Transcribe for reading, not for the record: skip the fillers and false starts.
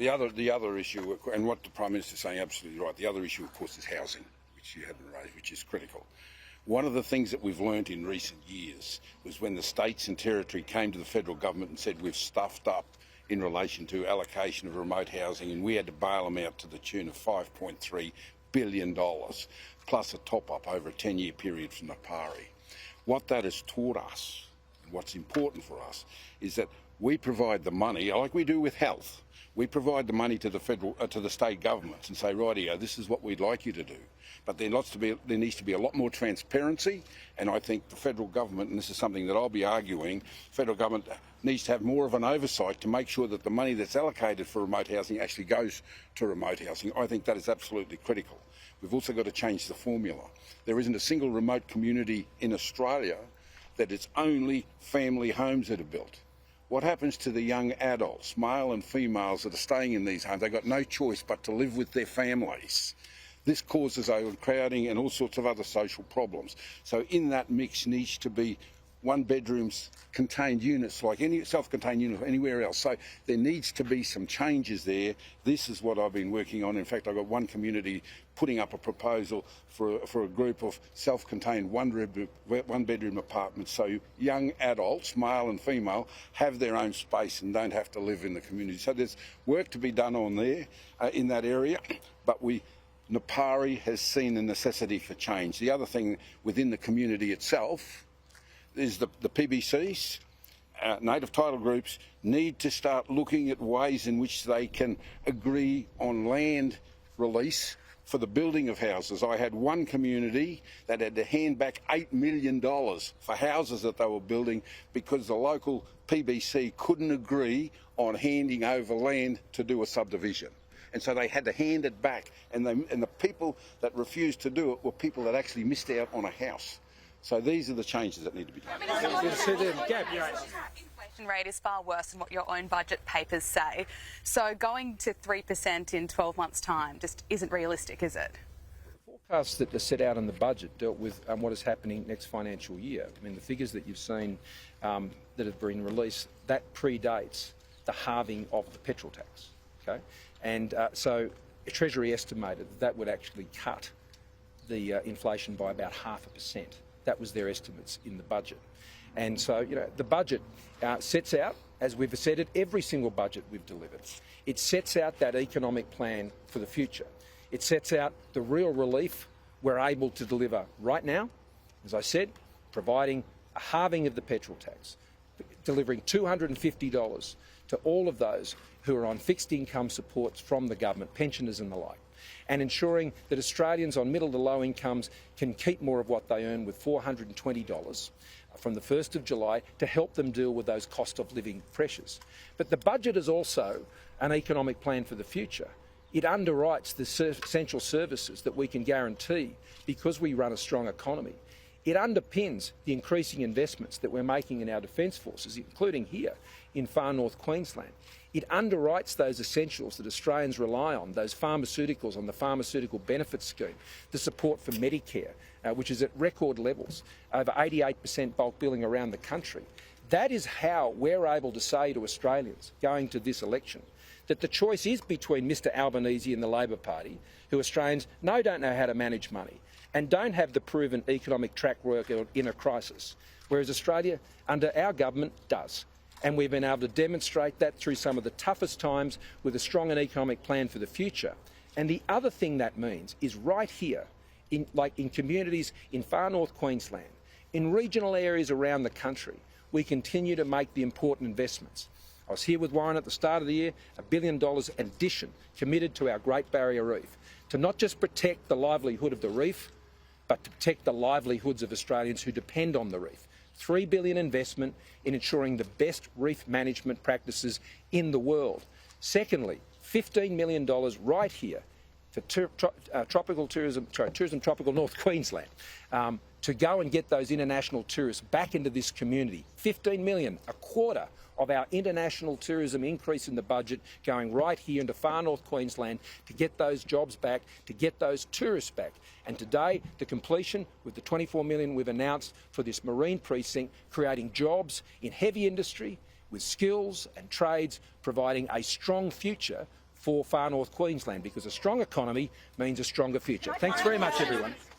The other issue, and what the Prime Minister is saying, absolutely right. The other issue, of course, is housing, which you hadn't raised, which is critical. One of the things that we've learnt in recent years was when the states and territory came to the federal government and said we've stuffed up in relation to allocation of remote housing, and we had to bail them out to the tune of $5.3 billion, plus a top-up over a 10-year period from the PARI. What that has taught us, and what's important for us, is that we provide the money, like we do with health. We provide the money to the state governments and say, rightio, this is what we'd like you to do. But there needs to be a lot more transparency, and I think the federal government, and this is something that I'll be arguing, federal government needs to have more of an oversight to make sure that the money that's allocated for remote housing actually goes to remote housing. I think that is absolutely critical. We've also got to change the formula. There isn't a single remote community in Australia that it's only family homes that are built. What happens to the young adults, male and females, that are staying in these homes? They've got no choice but to live with their families. This causes overcrowding and all sorts of other social problems. So in that mix needs to be one bedrooms contained units, like any self-contained unit anywhere else. So there needs to be some changes there. This is what I've been working on. In fact, I've got one community putting up a proposal for a group of self-contained one-bedroom apartments, so young adults, male and female, have their own space and don't have to live in the community. So there's work to be done on there in that area, but NAPARI has seen the necessity for change. The other thing within the community itself is the PBCs, native title groups, need to start looking at ways in which they can agree on land release for the building of houses. I had one community that had to hand back $8 million for houses that they were building because the local PBC couldn't agree on handing over land to do a subdivision. And so they had to hand it back, and the people that refused to do it were people that actually missed out on a house. So these are the changes that need to be done. Inflation rate is far worse than what your own budget papers say. So going to 3% in 12 months' time just isn't realistic, is it? The forecasts that are set out in the budget dealt with what is happening next financial year. I mean, the figures that you've seen that have been released, that predates the halving of the petrol tax. Okay, and so Treasury estimated that would actually cut the inflation by about 0.5%. That was their estimates in the budget. And so, the budget sets out, as we've said it, every single budget we've delivered. It sets out that economic plan for the future. It sets out the real relief we're able to deliver right now, as I said, providing a halving of the petrol tax, delivering $250 to all of those who are on fixed income supports from the government, pensioners and the like, and ensuring that Australians on middle to low incomes can keep more of what they earn with $420 from the 1st of July to help them deal with those cost of living pressures. But the budget is also an economic plan for the future. It underwrites the essential services that we can guarantee because we run a strong economy. It underpins the increasing investments that we're making in our defence forces, including here in far north Queensland. It underwrites those essentials that Australians rely on, those pharmaceuticals on the Pharmaceutical Benefits Scheme, the support for Medicare, which is at record levels, over 88% bulk billing around the country. That is how we're able to say to Australians going to this election that the choice is between Mr Albanese and the Labor Party, who Australians don't know how to manage money and don't have the proven economic track record in a crisis, whereas Australia, under our government, does. And we've been able to demonstrate that through some of the toughest times with a strong and economic plan for the future. And the other thing that means is right here, in communities in far north Queensland, in regional areas around the country, we continue to make the important investments. I was here with Warren at the start of the year, $1 billion addition committed to our Great Barrier Reef, to not just protect the livelihood of the reef, but to protect the livelihoods of Australians who depend on the reef. $3 billion investment in ensuring the best reef management practices in the world. Secondly, $15 million right here for tourism tropical North Queensland, to go and get those international tourists back into this community. $15 million, a quarter of our international tourism increase in the budget going right here into far north Queensland to get those jobs back, to get those tourists back. And today, the completion with the $24 million we've announced for this marine precinct, creating jobs in heavy industry with skills and trades, providing a strong future for far north Queensland, because a strong economy means a stronger future. Thanks very much, everyone.